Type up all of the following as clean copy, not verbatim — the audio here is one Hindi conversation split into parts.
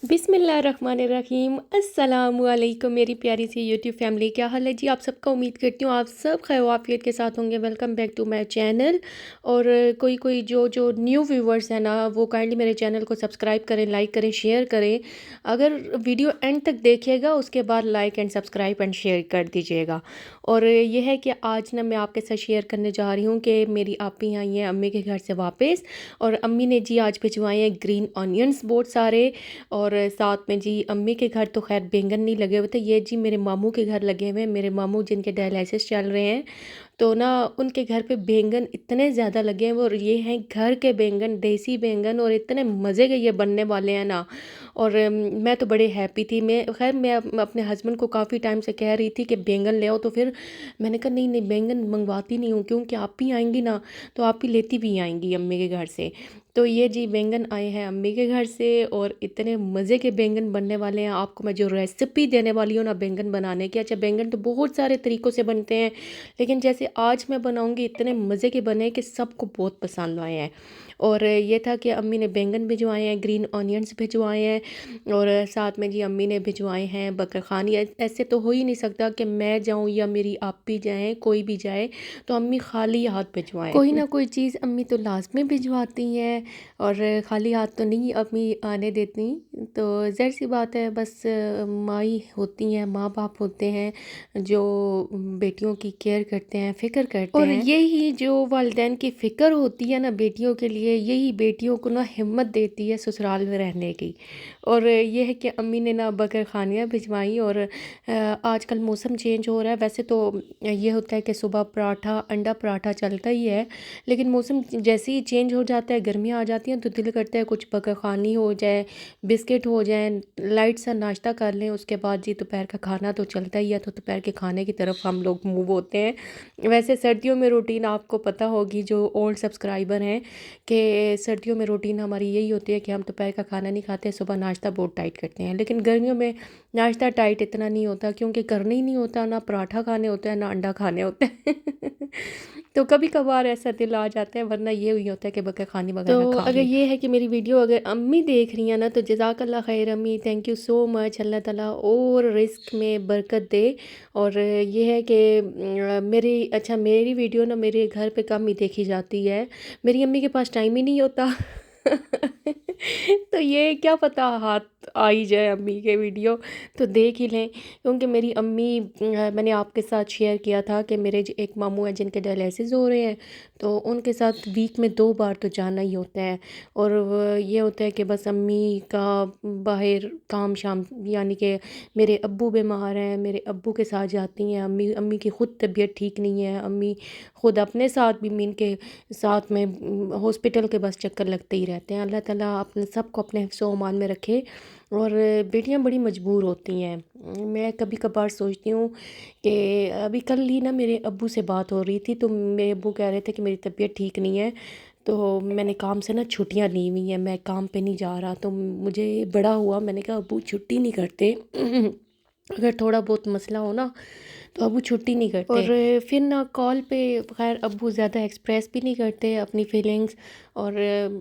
बिस्मिल्लाहिर्रहमानिर्रहीम अस्सलामुअलैकुम मेरी प्यारी सी यूट्यूब फैमिली। क्या हाल है जी आप सबका। उम्मीद करती हूँ आप सब खैर आफियत के साथ होंगे। Welcome back to my channel. और कोई कोई जो जो न्यू व्यूवर्स हैं ना, वो काइंडली मेरे चैनल को सब्सक्राइब करें, लाइक करें, शेयर करें। अगर वीडियो एंड तक देखिएगा उसके बाद like and subscribe and share कर दीजिएगा। और ये है कि आज ना मैं आपके साथ शेयर करने जा रही हूँ कि मेरी आपी आई हैं अम्मी के घर से वापस। और अम्मी ने जी आज भिजवाए हैं ग्रीन ऑनियंस बहुत सारे। और साथ में जी अम्मी के घर तो खैर बैंगन नहीं लगे हुए थे, ये जी मेरे मामू के घर लगे हुए हैं। मेरे मामू जिनके डायलिसिस चल रहे हैं, तो ना उनके घर पे बैंगन इतने ज़्यादा लगे हैं। वो और ये हैं घर के बैंगन, देसी बैंगन, और इतने मज़े के ये बनने वाले हैं ना। और मैं तो बड़े हैप्पी थी। मैं अपने हस्बैंड को काफ़ी टाइम से कह रही थी कि बैंगन ले आओ, तो फिर मैंने कहा नहीं नहीं बैंगन मंगवाती नहीं हूँ, क्योंकि आप ही आएंगी ना तो आप ही लेती भी आएंगी अम्मी के घर से। तो ये जी बैंगन आए हैं अम्मी के घर से, और इतने मज़े के बैंगन बनने वाले हैं। आपको मैं जो रेसिपी देने वाली हूँ ना बैंगन बनाने की, अच्छा बैंगन तो बहुत सारे तरीक़ों से बनते हैं, लेकिन जैसे आज मैं बनाऊँगी इतने मज़े के बने कि सबको बहुत पसंद आए हैं। और ये था कि अम्मी ने बैंगन भिजवाए हैं, ग्रीन ऑनियंस भिजवाए हैं, और साथ में जी अम्मी ने भिजवाए हैं बकरखानी। ऐसे तो हो ही नहीं सकता कि मैं जाऊँ या मेरी आप भी जाएँ, कोई भी जाए तो अम्मी खाली हाथ भिजवाएं। कोई ना कोई चीज़ अम्मी तो लास्ट में भिजवाती हैं, और खाली हाथ तो नहीं अम्मी आने देती। तो ज़ाहिर सी बात है, बस माँ ही होती हैं, माँ बाप होते हैं जो बेटियों की केयर करते हैं, फ़िक्र करते हैं। और यही जो वालिदैन की फ़िक्र होती है ना बेटियों के लिए, यही बेटियों को ना हिम्मत देती है ससुराल में रहने की। और ये है कि अम्मी ने ना बकरखानियाँ भिजवाई। और आजकल मौसम चेंज हो रहा है, वैसे तो ये होता है कि सुबह पराठा, अंडा पराठा चलता ही है, लेकिन मौसम जैसे ही चेंज हो जाता है, गर्मियाँ आ जाती हैं, तो दिल करता है कुछ बकरखानी हो जाए, बिस्किट हो जाए, लाइट सा नाश्ता कर लें। उसके बाद जी दोपहर का खाना तो चलता ही है, तो दोपहर के खाने की तरफ हम लोग मूव होते हैं। वैसे सर्दियों में रूटीन आपको पता होगी, जो ओल्ड सब्सक्राइबर हैं, कि सर्दियों में रूटीन हमारी यही होती है कि हम दोपहर का खाना नहीं खाते, सुबह नाश्ता बहुत टाइट करते हैं। लेकिन गर्मियों में नाश्ता टाइट इतना नहीं होता, क्योंकि करना ही नहीं होता, ना पराठा खाने होता है ना अंडा खाने होते हैं। तो कभी कभार ऐसा दिल आ जाता है, वरना ये हुई होता है कि बकरखानी वगैरह तो खा अगर लें। ये है कि मेरी वीडियो अगर अम्मी देख रही हैं ना, तो जज़ाकल्लाह खैर अम्मी, थैंक यू सो मच। अल्लाह ताला और रिस्क में बरकत दे। और ये है कि मेरी वीडियो ना मेरे घर पे कम ही देखी जाती है, मेरी अम्मी के पास टाइम ही नहीं होता। तो ये क्या पता हाथ आ ही जाए अम्मी के वीडियो, तो देख ही लें। क्योंकि मेरी अम्मी, मैंने आपके साथ शेयर किया था कि मेरे एक मामू हैं जिनके डायलिसिस हो रहे हैं, तो उनके साथ वीक में 2 बार तो जाना ही होता है। और ये होता है कि बस अम्मी का बाहर काम शाम, यानी कि मेरे अब्बू बीमार हैं, मेरे अब्बू के साथ जाती हैं अम्मी। अम्मी की ख़ुद तबीयत ठीक नहीं है, अम्मी ख़ुद अपने साथ भी मीन के साथ में हॉस्पिटल के बस चक्कर लगते ही रहते हैं। अल्लाह ताला अपने सबको अपने हिफ्ज़-ओ अमान में रखे। और बेटियां बड़ी मजबूर होती हैं। मैं कभी कभार सोचती हूँ कि अभी कल ही ना मेरे अब्बू से बात हो रही थी, तो मेरे अब्बू कह रहे थे कि मेरी तबीयत ठीक नहीं है, तो मैंने काम से ना छुट्टियाँ ली हुई हैं, मैं काम पे नहीं जा रहा। तो मुझे बड़ा हुआ, मैंने कहा अब्बू छुट्टी नहीं करते। अगर थोड़ा बहुत मसला हो ना तो अब्बू छुट्टी नहीं करते। और फिर ना कॉल पे खैर अब्बू ज़्यादा एक्सप्रेस भी नहीं करते अपनी फीलिंग्स। और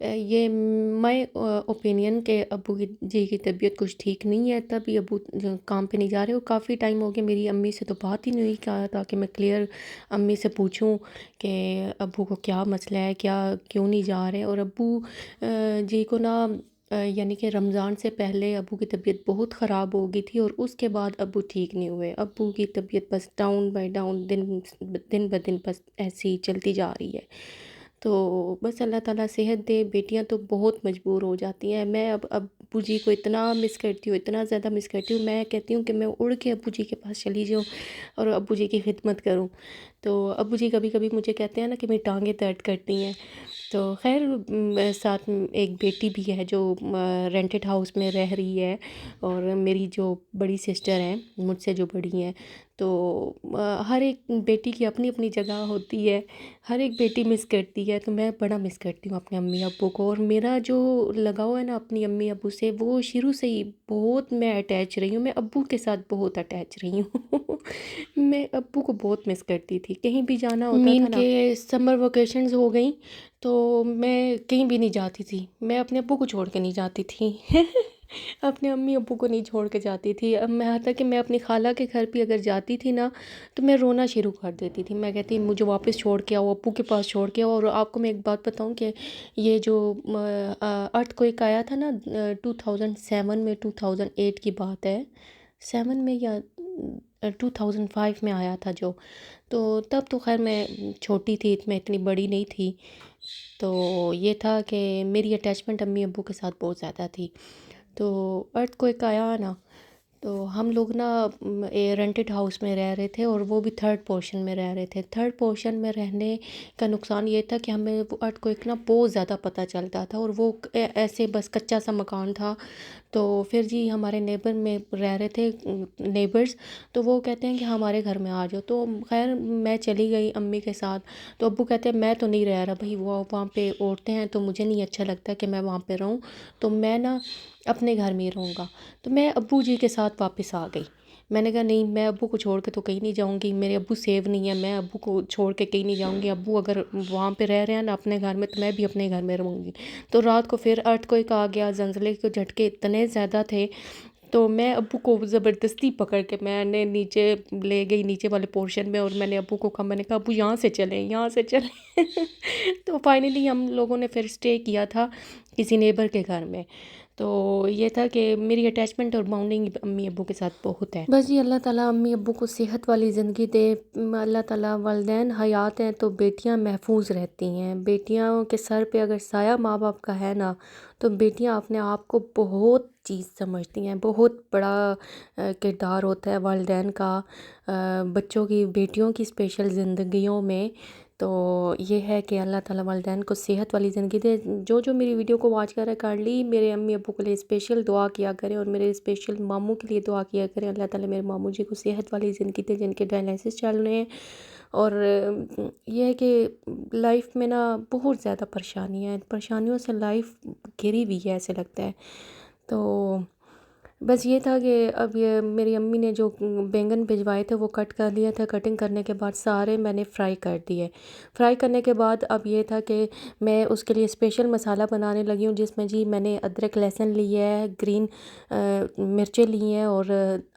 ये माय ओपिनियन के अब्बू की जी की तबीयत कुछ ठीक नहीं है, तभी अब्बू काम पे नहीं जा रहे। और काफ़ी टाइम हो गया मेरी अम्मी से तो बात ही नहीं हुई, कहा ताकि मैं क्लियर अम्मी से पूछूं कि अब्बू को क्या मसला है, क्या क्यों नहीं जा रहे। और अब्बू जी को ना यानी कि रमज़ान से पहले अब्बू की तबीयत बहुत ख़राब हो गई थी, और उसके बाद अब्बू ठीक नहीं हुए। अब्बू की तबीयत बस डाउन बाय डाउन, दिन ब दिन बस ऐसी ही चलती जा रही है। तो बस अल्लाह ताला सेहत दे। बेटियां तो बहुत मजबूर हो जाती हैं। मैं अब अब्बू जी को इतना मिस करती हूँ, इतना ज़्यादा मिस करती हूँ। मैं कहती हूँ कि मैं उड़ के अब्बू जी के पास चली जाऊँ और अब्बू जी की खिदमत करूँ। तो अब्बू जी कभी कभी मुझे कहते हैं ना कि मेरी टांगें दर्द करती हैं। तो खैर साथ में एक बेटी भी है जो रेंटेड हाउस में रह रही है, और मेरी जो बड़ी सिस्टर हैं मुझसे जो बड़ी हैं, तो हर एक बेटी की अपनी अपनी जगह होती है, हर एक बेटी मिस करती है। तो मैं बड़ा मिस करती हूँ अपने अम्मी अब्बू को। और मेरा जो लगाव है ना अपनी अम्मी अब्बू से, वो शुरू से ही बहुत मैं अटैच रही हूँ, मैं अब्बू के साथ बहुत अटैच रही हूँ। मैं अब्बू को बहुत मिस करती थी। कहीं भी जाना होता मीन था ना, के समर वेकेशंस हो गई तो मैं कहीं भी नहीं जाती थी, मैं अपने अब्बू को छोड़ के नहीं जाती थी। अपने अम्मी अब्बू को नहीं छोड़ के जाती थी। अब मैं यहाँ तक कि मैं अपनी खाला के घर भी अगर जाती थी ना, तो मैं रोना शुरू कर देती थी। मैं कहती मुझे वापस छोड़ के आओ, अब्बू के पास छोड़ के आओ। और आपको मैं एक बात बताऊँ कि ये जो अर्थक्वेक आया था ना 2007 में, 2008 की बात है, 7 में या 2005 में आया था जो, तो तब तो खैर मैं छोटी थी, मैं इतनी बड़ी नहीं थी। तो ये था कि मेरी अटैचमेंट अम्मी अब्बू के साथ बहुत ज़्यादा थी। तो अर्थक्वेक आया ना, तो हम लोग ना रेंटेड हाउस में रह रहे थे, और वो भी थर्ड पोर्शन में रह रहे थे। थर्ड पोर्शन में रहने का नुकसान ये था कि हमें वो अर्थक्वेक ना बहुत ज़्यादा पता चलता था, और वो ऐसे बस कच्चा सा मकान था। तो फिर जी हमारे नेबर में रह रहे थे नेबर्स, तो वो कहते हैं कि हमारे घर में आ जाओ। तो खैर मैं चली गई अम्मी के साथ। तो अब्बू कहते हैं मैं तो नहीं रह रहा भाई, वो वहाँ पे औरतें हैं, तो मुझे नहीं अच्छा लगता कि मैं वहाँ पे रहूँ, तो मैं ना अपने घर में ही रहूँगा। तो मैं अब्बू जी के साथ वापस आ गई। मैंने कहा नहीं, मैं अब्बू को छोड़ के तो कहीं नहीं जाऊँगी, मेरे अब्बू सेव नहीं है, मैं अब्बू को छोड़ के कहीं नहीं जाऊँगी। अब्बू अगर वहाँ पे रह रहे हैं ना अपने घर में, तो मैं भी अपने घर में रहूँगी। तो रात को फिर अर्थक्वेक आ गया, ज़लज़ले के झटके इतने ज़्यादा थे। तो मैं अब्बू को ज़बरदस्ती पकड़ के मैंने नीचे ले गई, नीचे वाले पोर्शन में, और मैंने अब्बू को कहा, मैंने कहा अब्बू यहाँ से चलें, यहाँ से चलें। तो फाइनली हम लोगों ने फिर स्टे किया था किसी नेबर के घर में। तो ये था कि मेरी अटैचमेंट और बाउंडिंग अम्मी अब्बू के साथ बहुत है। बस जी अल्लाह ताला अम्मी अब्बू को सेहत वाली ज़िंदगी दे। अल्लाह ताला वालिदैन हयात हैं तो बेटियां महफूज रहती हैं। बेटियों के सर पे अगर साया माँ बाप का है ना, तो बेटियां अपने आप को बहुत चीज़ समझती हैं। बहुत बड़ा किरदार होता है वालिदैन का बच्चों की, बेटियों की स्पेशल ज़िंदगियों में। तो ये है कि अल्लाह ताला वालिदैन को सेहत वाली ज़िंदगी दे। जो जो मेरी वीडियो को वॉच कर ली, मेरे अम्मी अब्बू के लिए स्पेशल दुआ किया करें, और मेरे स्पेशल मामू के लिए दुआ किया करें। अल्लाह ताला मेरे मामू जी को सेहत वाली ज़िंदगी दे, जिनके डायलिसिस चल रहे हैं। और ये है कि लाइफ में ना बहुत ज़्यादा परेशानियों से लाइफ घिरी हुई है ऐसे लगता है। तो बस ये था कि अब ये मेरी अम्मी ने जो बैंगन भिजवाए थे वो कट कर लिए थे। कटिंग करने के बाद सारे मैंने फ्राई कर दिए। फ्राई करने के बाद अब ये था कि मैं उसके लिए स्पेशल मसाला बनाने लगी हूँ, जिसमें जी मैंने अदरक लहसुन लिया है, ग्रीन मिर्चें ली हैं, और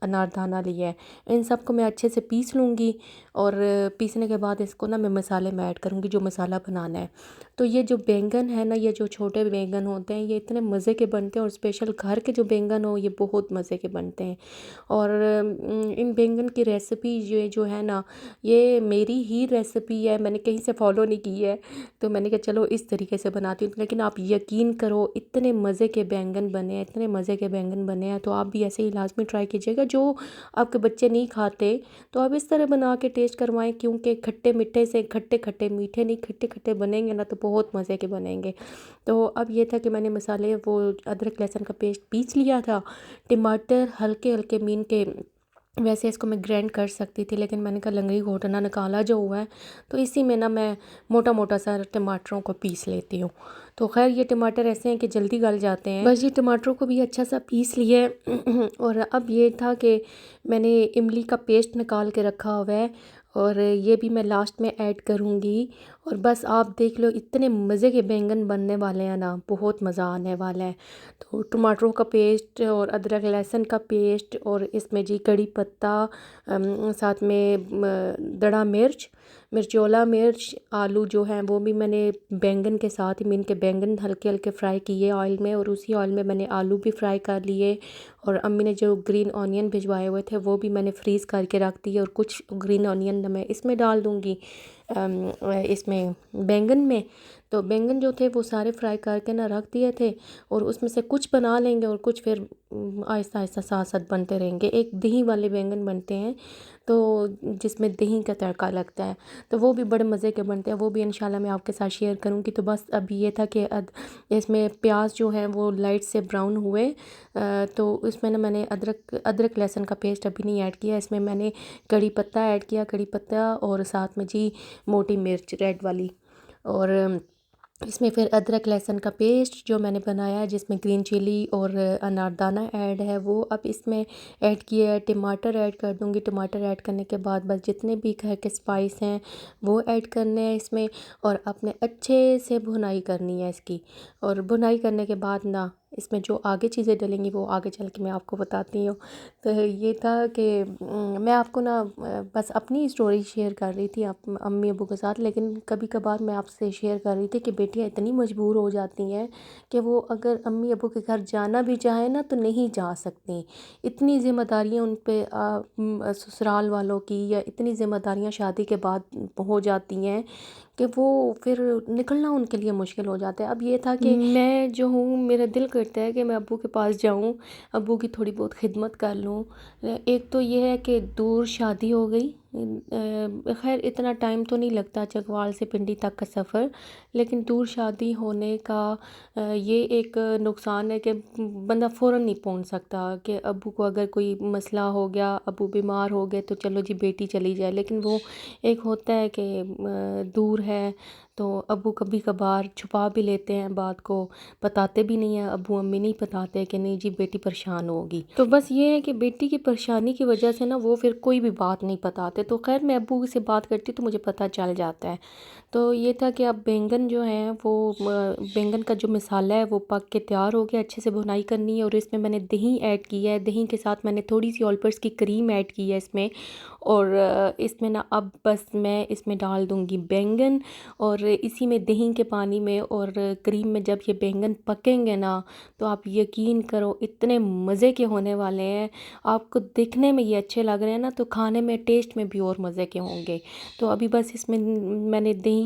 अनारदाना लिया है। इन सब को मैं अच्छे से पीस लूँगी, और पीसने के बाद इसको ना मैं मसाले में ऐड करूँगी जो मसाला बनाना है। तो ये जो बैंगन है ना, ये जो छोटे बैंगन होते हैं, ये इतने मज़े के बनते हैं, और स्पेशल घर के जो बैंगन हो, ये बहुत मज़े के बनते हैं। और इन बैंगन की रेसिपी ये जो है ना, ये मेरी ही रेसिपी है, मैंने कहीं से फॉलो नहीं की है। तो मैंने कहा चलो इस तरीके से बनाती हूँ। लेकिन आप यकीन करो, इतने मज़े के बैंगन बने हैं, इतने मज़े के बैंगन बने हैं। तो आप भी ऐसे ही लाजमी ट्राई कीजिएगा। जो आपके बच्चे नहीं खाते, तो आप इस तरह बना के टेस्ट करवाएं, क्योंकि खट्टे मीठे से खट्टे खट्टे, मीठे नहीं खट्टे खट्टे बनेंगे ना, तो बहुत मज़े के बनेंगे। तो अब ये था कि मैंने मसाले वो अदरक लहसुन का पेस्ट पीस लिया था। टमाटर हल्के हल्के मीन के, वैसे इसको मैं ग्राइंड कर सकती थी, लेकिन मैंने कहा लंगड़ी घोटना निकाला जो हुआ है, तो इसी में ना मैं मोटा मोटा सा टमाटरों को पीस लेती हूँ। तो खैर ये टमाटर ऐसे हैं कि जल्दी गल जाते हैं। बस ये टमाटरों को भी अच्छा सा पीस लिए। और अब ये था कि मैंने इमली का पेस्ट निकाल के रखा हुआ है, और ये भी मैं लास्ट में ऐड करूँगी। और बस आप देख लो, इतने मज़े के बैंगन बनने वाले हैं ना, बहुत मज़ा आने वाला है। तो टमाटरों का पेस्ट और अदरक लहसुन का पेस्ट, और इसमें जी कड़ी पत्ता, साथ में दड़ा मिर्च, मिर्चोला मिर्च, आलू जो हैं वो भी मैंने बैंगन के साथ ही, मैंने के बैंगन हल्के हल्के फ्राई किए ऑयल में, और उसी ऑयल में मैंने आलू भी फ्राई कर लिए। और अम्मी ने जो ग्रीन ऑनियन भिजवाए हुए थे वो भी मैंने फ्रीज़ करके रख दिए, और कुछ ग्रीन ऑनियन मैं इसमें डाल दूँगी, इसमें बैंगन में। तो बैंगन जो थे वो सारे फ्राई करके ना रख दिए थे, और उसमें से कुछ बना लेंगे, और कुछ फिर आहिस्ता आहिस्ता साथ साथ बनते रहेंगे। एक दही वाले बैंगन बनते हैं, तो जिसमें दही का तड़का लगता है, तो वो भी बड़े मज़े के बनते हैं। वो भी इंशाल्लाह मैं आपके साथ शेयर करूँगी। तो बस अभी ये था कि इसमें प्याज जो है वो लाइट से ब्राउन हुए, तो इसमें ना मैंने अदरक लहसुन का पेस्ट अभी नहीं ऐड किया। इसमें मैंने कड़ी पत्ता ऐड किया, कड़ी पत्ता, और साथ में जी मोटी मिर्च रेड वाली। और इसमें फिर अदरक लहसुन का पेस्ट जो मैंने बनाया है, जिसमें ग्रीन चिली और अनारदाना ऐड है, वो अब इसमें ऐड किया है। टमाटर ऐड कर दूँगी। टमाटर ऐड करने के बाद बस जितने भी घर के स्पाइस हैं वो ऐड करने हैं इसमें, और अपने अच्छे से भुनाई करनी है इसकी। और भुनाई करने के बाद ना इसमें जो आगे चीज़ें डलेंगी वो आगे चल के मैं आपको बताती हूँ। तो ये था कि मैं आपको ना बस अपनी स्टोरी शेयर कर रही थी अम्मी अबू के साथ, लेकिन कभी कभार मैं आपसे शेयर कर रही थी कि बेटियाँ इतनी मजबूर हो जाती हैं कि वो अगर अम्मी अबू के घर जाना भी चाहें ना तो नहीं जा सकती। इतनी ज़िम्मेदारियाँ उन पे ससुराल वालों की, या इतनी ज़िम्मेदारियाँ शादी के बाद हो जाती हैं कि वो फिर निकलना उनके लिए मुश्किल हो जाता है। अब ये था कि मैं जो हूँ, मेरा दिल करता है कि मैं अब्बू के पास जाऊँ, अब्बू की थोड़ी बहुत खिदमत कर लूँ। एक तो ये है कि दूर शादी हो गई, खैर इतना टाइम तो नहीं लगता चकवाल से पिंडी तक का सफ़र, लेकिन दूर शादी होने का ये एक नुकसान है कि बंदा फ़ौरन नहीं पहुंच सकता। कि अब्बू को अगर कोई मसला हो गया, अब्बू बीमार हो गए, तो चलो जी बेटी चली जाए, लेकिन वो एक होता है कि दूर है, तो अब्बू कभी कभार छुपा भी लेते हैं बात को, बताते भी नहीं हैं, अब्बू अम्मी नहीं बताते कि नहीं जी बेटी परेशान होगी। तो बस ये है कि बेटी की परेशानी की वजह से ना वो फिर कोई भी बात नहीं बताते। तो खैर मैं अब्बू से बात करती तो मुझे पता चल जाता है। तो ये था कि अब बैंगन जो हैं वो बैंगन का जो मसाला है वो पक के तैयार हो गया, अच्छे से भुनाई करनी है, और इसमें मैंने दही ऐड किया है। दही के साथ मैंने थोड़ी सी ऑलपर्स की क्रीम ऐड की है इसमें, और इसमें ना अब बस मैं इसमें डाल दूँगी बैंगन, और इसी में दही के पानी में और क्रीम में जब ये बैंगन पकेंगे ना, तो आप यकीन करो इतने मज़े के होने वाले हैं। आपको दिखने में ये अच्छे लग रहे हैं ना, तो खाने में टेस्ट में भी और मज़े के होंगे। तो अभी बस इसमें मैंने दही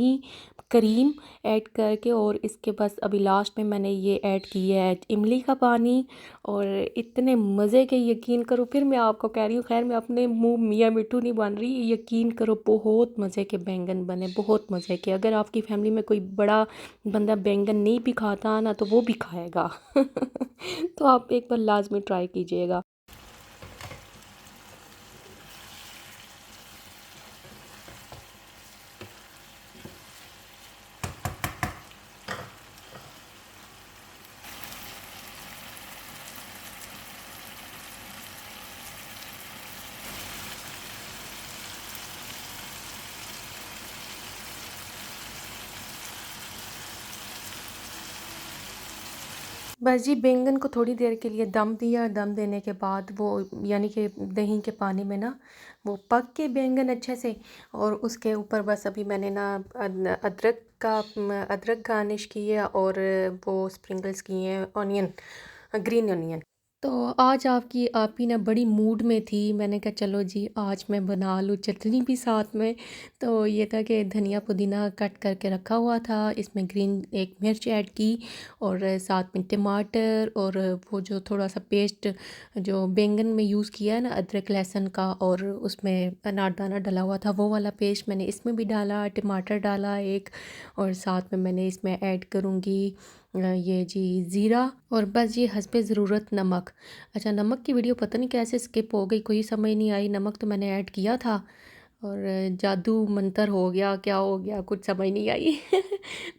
क्रीम ऐड करके, और इसके बस अभी लास्ट में मैंने ये ऐड किया है इमली का पानी, और इतने मज़े के, यकीन करो, फिर मैं आपको कह रही हूँ, खैर मैं अपने मुंह मियाँ मिट्ठू नहीं बन रही, यकीन करो बहुत मज़े के बैंगन बने, बहुत मज़े के। अगर आपकी फैमिली में कोई बड़ा बंदा बैंगन नहीं भी खाता ना, तो वो भी खाएगा। तो आप एक बार लाजमी ट्राई कीजिएगा। बस जी बैंगन को थोड़ी देर के लिए दम दिया, दम देने के बाद वो, यानी कि दही के पानी में ना वो पक के बैंगन अच्छे से, और उसके ऊपर बस अभी मैंने ना अदरक गार्निश की है, और वो स्प्रिंकल्स किए हैं ऑनियन, ग्रीन ऑनियन। तो आज आप ही ना बड़ी मूड में थी, मैंने कहा चलो जी आज मैं बना लूँ चटनी भी साथ में। तो ये था कि धनिया पुदीना कट करके रखा हुआ था, इसमें ग्रीन एक मिर्च ऐड की, और साथ में टमाटर, और वो जो थोड़ा सा पेस्ट जो बैंगन में यूज़ किया है ना अदरक लहसुन का, और उसमें अनारदाना डला हुआ था, वो वाला पेस्ट मैंने इसमें भी डाला, टमाटर डाला एक, और साथ में मैंने इसमें ऐड करूँगी ये जी ज़ीरा, और बस ये हस्बे ज़रूरत नमक। अच्छा, नमक की वीडियो पता नहीं कैसे स्किप हो गई, कोई समझ नहीं आई, नमक तो मैंने ऐड किया था, और जादू मंतर हो गया, क्या हो गया, कुछ समझ नहीं आई।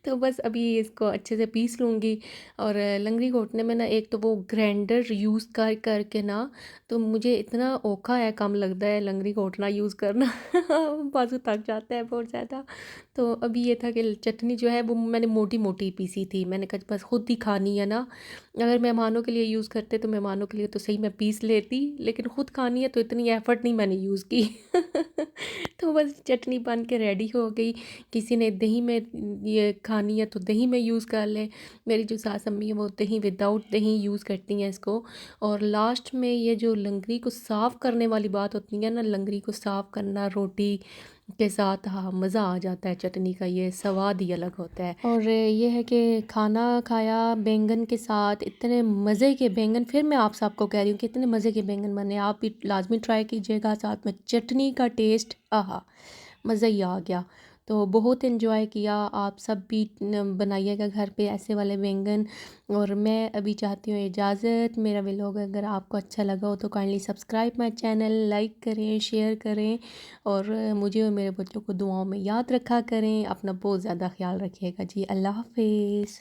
तो बस अभी इसको अच्छे से पीस लूँगी। और लंगड़ी घोटने में ना एक तो वो ग्राइंडर यूज़ कर करके ना, तो मुझे इतना औखा है, कम लगता है लंगड़ी घोटना यूज़ करना। बाजू थक जाता है बहुत ज़्यादा। तो अभी ये था कि चटनी जो है वो मैंने मोटी मोटी पीसी थी, मैंने कहा बस खुद ही खानी है ना, अगर मेहमानों के लिए यूज़ करते तो मेहमानों के लिए तो सही मैं पीस लेती, लेकिन ख़ुद खानी है तो इतनी एफ़र्ट नहीं मैंने यूज़ की। तो बस चटनी बन के रेडी हो गई। किसी ने दही में ये खानी है तो दही में यूज़ कर ले, मेरी जो सास अम्मी है वो दही विदाउट दही यूज़ करती हैं इसको। और लास्ट में ये जो लंगड़ी को साफ़ करने वाली बात होती है ना, लंगड़ी को साफ़ करना रोटी के साथ, हाँ मज़ा आ जाता है, चटनी का ये स्वाद ही अलग होता है। और ये है कि खाना खाया बैंगन के साथ, इतने मज़े के बैंगन, फिर मैं आप सबको कह रही हूँ कि इतने मज़े के बैंगन बने, आप भी लाजमी ट्राई कीजिएगा, साथ में चटनी का टेस्ट, आहा मज़ा ही आ गया। तो बहुत इन्जॉय किया, आप सब भी बनाइएगा घर पे ऐसे वाले बैंगन। और मैं अभी चाहती हूँ इजाज़त, मेरा व्लॉग अगर आपको अच्छा लगा हो तो kindly subscribe my channel, like करें, शेयर करें, और मुझे और मेरे बच्चों को दुआओं में याद रखा करें। अपना बहुत ज़्यादा ख्याल रखिएगा जी। अल्लाह हाफिज़।